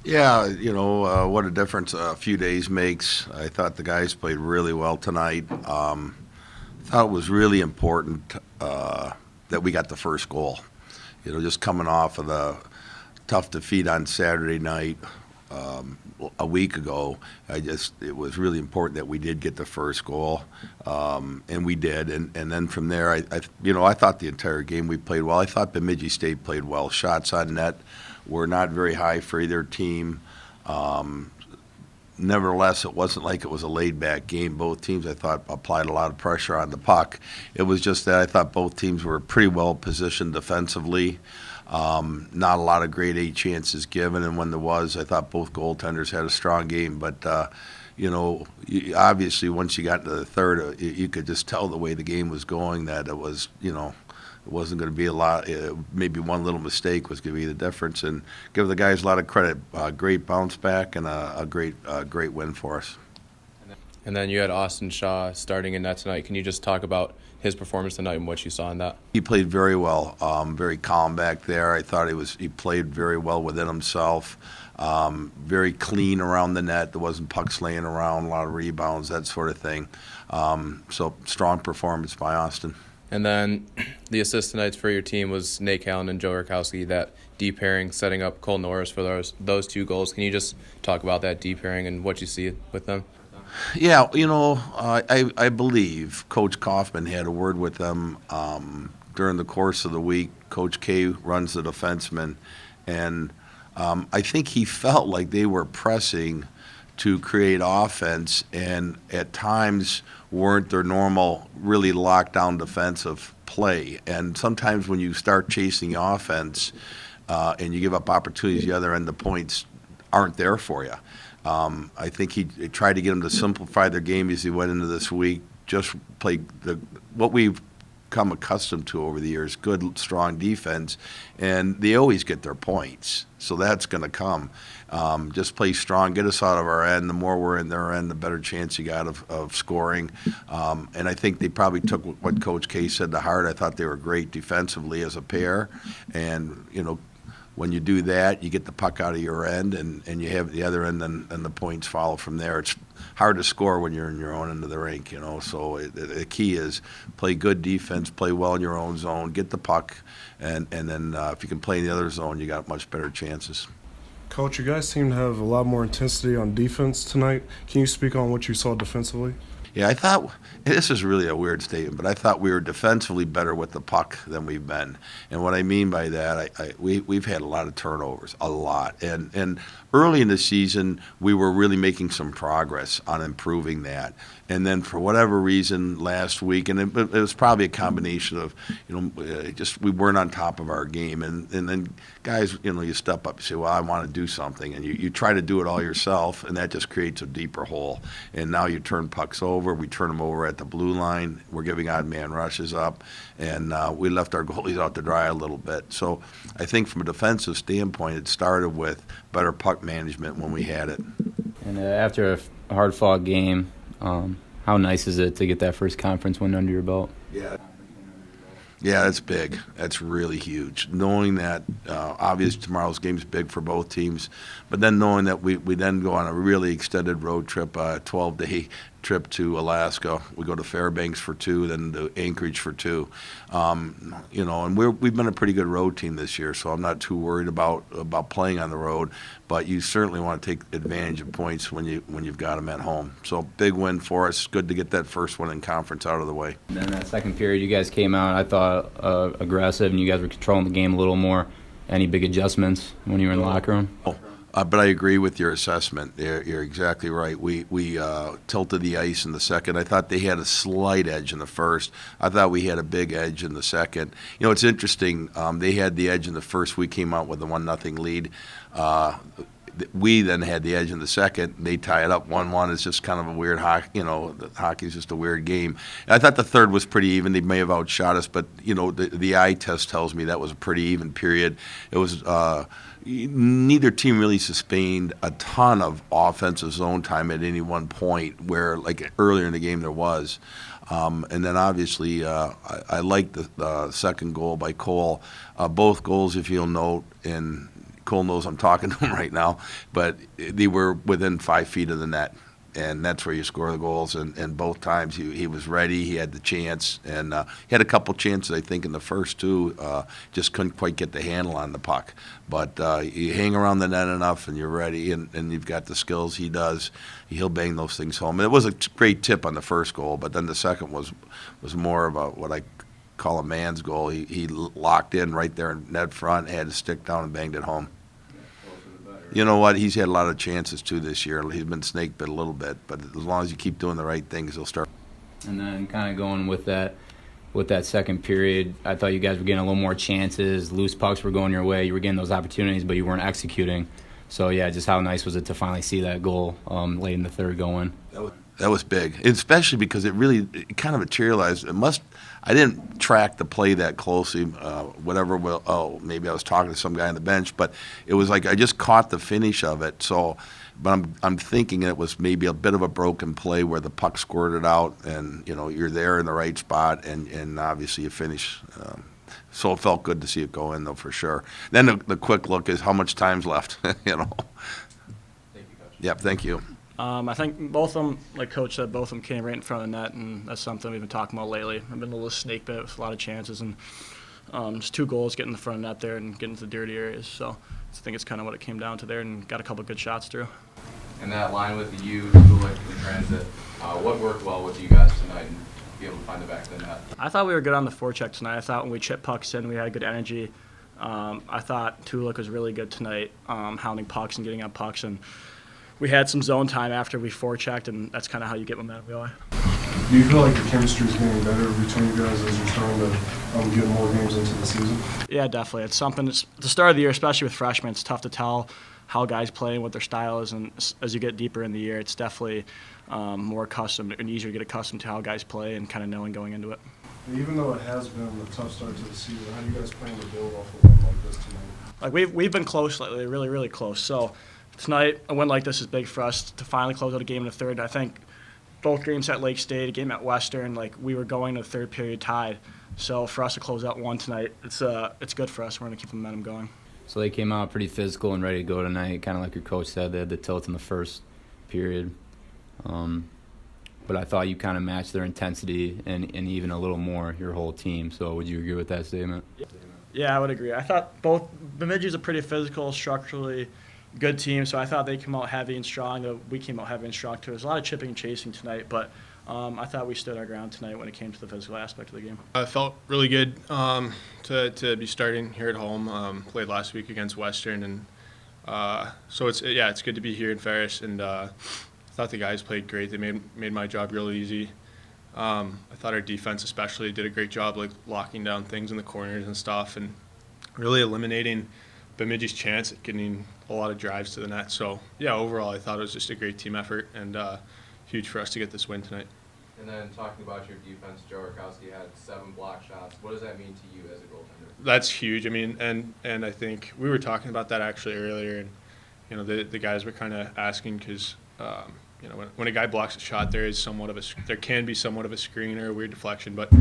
Yeah, what a difference a few days makes. I thought the guys played really well tonight. Thought it was really important that we got the first goal. Just coming off of the tough defeat on Saturday night a week ago, it was really important that we did get the first goal, and we did. And then from there, I thought the entire game we played well. I thought Bemidji State played well. Shots on net were not very high for either team. Nevertheless, it wasn't like it was a laid-back game. Both teams, I thought, applied a lot of pressure on the puck. It was just that I thought both teams were pretty well positioned defensively. Not a lot of grade A chances given, and when there was, I thought both goaltenders had a strong game. But, obviously once you got into the third, you could just tell the way the game was going that it was, it wasn't going to be a lot. Maybe one little mistake was going to be the difference, and give the guys a lot of credit. Great bounce back and a great win for us. And then you had Austin Shaw starting in net tonight. Can you just talk about his performance tonight and what you saw in that? He played very well, very calm back there. I thought he played very well within himself, very clean around the net. There wasn't pucks laying around, a lot of rebounds, that sort of thing. So strong performance by Austin. And then the assist tonight for your team was Nate Callan and Joe Rakowski, that D pairing setting up Cole Norris for those two goals. Can you just talk about that D pairing and what you see with them? Yeah, I believe Coach Kaufman had a word with them during the course of the week. Coach K runs the defensemen, and I think he felt like they were pressing to create offense, and at times weren't their normal, really locked down defensive play. And sometimes when you start chasing offense and you give up opportunities, the other end, the points aren't there for you. I think he tried to get them to simplify their game as he went into this week, just play what we've come accustomed to over the years, good, strong defense, and they always get their points. So that's going to come. Just play strong, get us out of our end. The more we're in their end, the better chance you got of scoring. And I think they probably took what Coach K said to heart. I thought they were great defensively as a pair. And, when you do that, you get the puck out of your end, and you have the other end, and the points follow from there. It's hard to score when you're in your own end of the rink, So the key is play good defense, play well in your own zone, get the puck, and then if you can play in the other zone, you got much better chances. Coach, you guys seem to have a lot more intensity on defense tonight. Can you speak on what you saw defensively? Yeah, I thought this is really a weird statement, but I thought we were defensively better with the puck than we've been. And what I mean by that, we've had a lot of turnovers, a lot. And early in the season, we were really making some progress on improving that. And then for whatever reason last week, and it was probably a combination of, just we weren't on top of our game. And then guys, you step up, you say, well, I want to do something. And you try to do it all yourself, and that just creates a deeper hole. And now you turn pucks over. We turn them over at the blue line. We're giving odd man rushes up. And we left our goalies out to dry a little bit. So I think from a defensive standpoint, it started with better puck management when we had it. And after a hard-fought game, how nice is it to get that first conference win under your belt? Yeah, that's big. That's really huge. Knowing that, obviously tomorrow's game is big for both teams, but then knowing that we then go on a really extended road trip, 12-day trip to Alaska. We go to Fairbanks for 2, then to Anchorage for 2. And we've been a pretty good road team this year, so I'm not too worried about playing on the road. But you certainly want to take advantage of points when you've got them at home. So big win for us. Good to get that first one in conference out of the way. And then that second period, you guys came out, I thought, aggressive, and you guys were controlling the game a little more. Any big adjustments when you were in the locker room? But I agree with your assessment. You're exactly right. We tilted the ice in the second. I thought they had a slight edge in the first. I thought we had a big edge in the second. It's interesting. They had the edge in the first. We came out with a 1-0 lead. We then had the edge in the second. They tie it up 1-1. It's just kind of a weird hockey. Hockey's just a weird game. And I thought the third was pretty even. They may have outshot us, but the eye test tells me that was a pretty even period. It was. Neither team really sustained a ton of offensive zone time at any one point, where like earlier in the game there was. And then obviously I liked the second goal by Cole. Both goals, if you'll note, and Cole knows I'm talking to him right now, but they were within 5 feet of the net. And that's where you score the goals. And both times he was ready. He had the chance. And he had a couple chances, I think, in the first two. Just couldn't quite get the handle on the puck. But you hang around the net enough and you're ready and you've got the skills he does. He'll bang those things home. And it was a great tip on the first goal, but then the second was more of what I call a man's goal. He locked in right there in net front, had his stick down and banged it home. You know what? He's had a lot of chances, too, this year. He's been snake bit a little bit, but as long as you keep doing the right things, he'll start. And then kind of going with that second period, I thought you guys were getting a little more chances. Loose pucks were going your way. You were getting those opportunities, but you weren't executing. So, yeah, just how nice was it to finally see that goal late in the third go in? That was big, especially because it kind of materialized. I didn't track the play that closely, maybe I was talking to some guy on the bench, but it was like I just caught the finish of it. So, but I'm thinking it was maybe a bit of a broken play where the puck squirted out, and you're there in the right spot, and obviously you finish. So it felt good to see it go in, though, for sure. Then the quick look is how much time's left. Thank you, Coach. Yep, thank you. I think both of them, like Coach said, both of them came right in front of the net, and that's something we've been talking about lately. I've been a little snake bit with a lot of chances, and just 2 goals getting in the front of the net there and getting to the dirty areas. So I think it's kind of what it came down to there, and got a couple good shots through. And that line with you, Gulick, and Transit, what worked well with you guys tonight and be able to find the back of the net? I thought we were good on the forecheck tonight. I thought when we chipped pucks in, we had good energy. I thought Tulik was really good tonight, hounding pucks and getting on pucks, and we had some zone time after we forechecked, and that's kind of how you get momentum going. Do you feel like the chemistry is getting better between you guys as you're starting to get more games into the season? Yeah, definitely. It's something. At the start of the year, especially with freshmen, it's tough to tell how guys play and what their style is, and as you get deeper in the year, it's definitely more accustomed and easier to get accustomed to how guys play and kind of knowing going into it. Even though it has been a tough start to the season, how do you guys plan to build off a win like this tonight? Like we've been close lately, really, really close. So tonight, a win like this is big for us to finally close out a game in the third. I think both games at Lake State, a game at Western, like we were going to the third period tied. So for us to close out one tonight, it's good for us. We're going to keep the momentum going. So they came out pretty physical and ready to go tonight, kind of like your coach said. They had the tilt in the first period. But I thought you kind of matched their intensity and even a little more, your whole team. So would you agree with that statement? Yeah, I would agree. I thought both Bemidji's a pretty physical, structurally good team, so I thought they came out heavy and strong. We came out heavy and strong, too. There's a lot of chipping and chasing tonight, but I thought we stood our ground tonight when it came to the physical aspect of the game. I felt really good to be starting here at home. Played last week against Western, and so it's good to be here in Ferris. And I thought the guys played great. They made my job real easy. I thought our defense especially did a great job, like locking down things in the corners and stuff, and really eliminating Bemidji's chance at getting a lot of drives to the net. So yeah, overall I thought it was just a great team effort, and huge for us to get this win tonight. And then talking about your defense, Joe Rakowski had 7 block shots. What does that mean to you as a goaltender? That's huge. I mean, and I think we were talking about that actually earlier, and the guys were kind of asking because when a guy blocks a shot, there can be somewhat of a screen or a weird deflection, but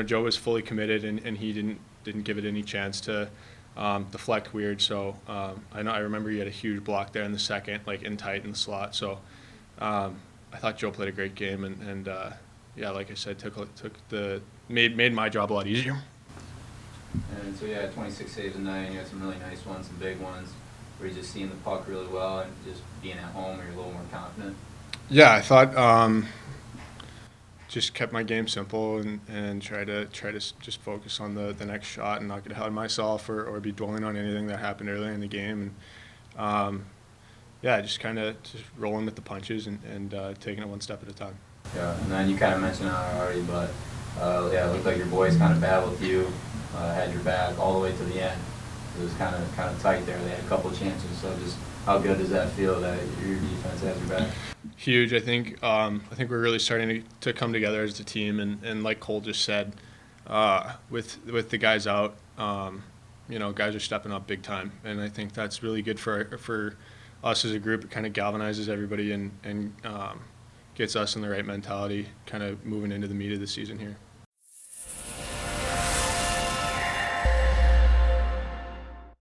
Joe was fully committed, and he didn't give it any chance to deflect weird. So I remember he had a huge block there in the second, like in tight in the slot. So I thought Joe played a great game, and like I said, made my job a lot easier. And so you had 26 saves tonight, and you had some really nice ones, some big ones. Were you just seeing the puck really well and just being at home, or you're a little more confident? Yeah, I thought just kept my game simple and try to just focus on the next shot and not get ahead of myself or be dwelling on anything that happened earlier in the game. And just kind of just rolling with the punches and taking it one step at a time. Yeah, and then you kind of mentioned it already, but it looked like your boys kind of battled with you, had your back all the way to the end. It was kind of tight there. They had a couple of chances. So just how good does that feel that your defense has your back? Huge. I think we're really starting to come together as a team, and like Cole just said, with the guys out, guys are stepping up big time, and I think that's really good for us as a group. It kind of galvanizes everybody and gets us in the right mentality, kind of moving into the meat of the season here.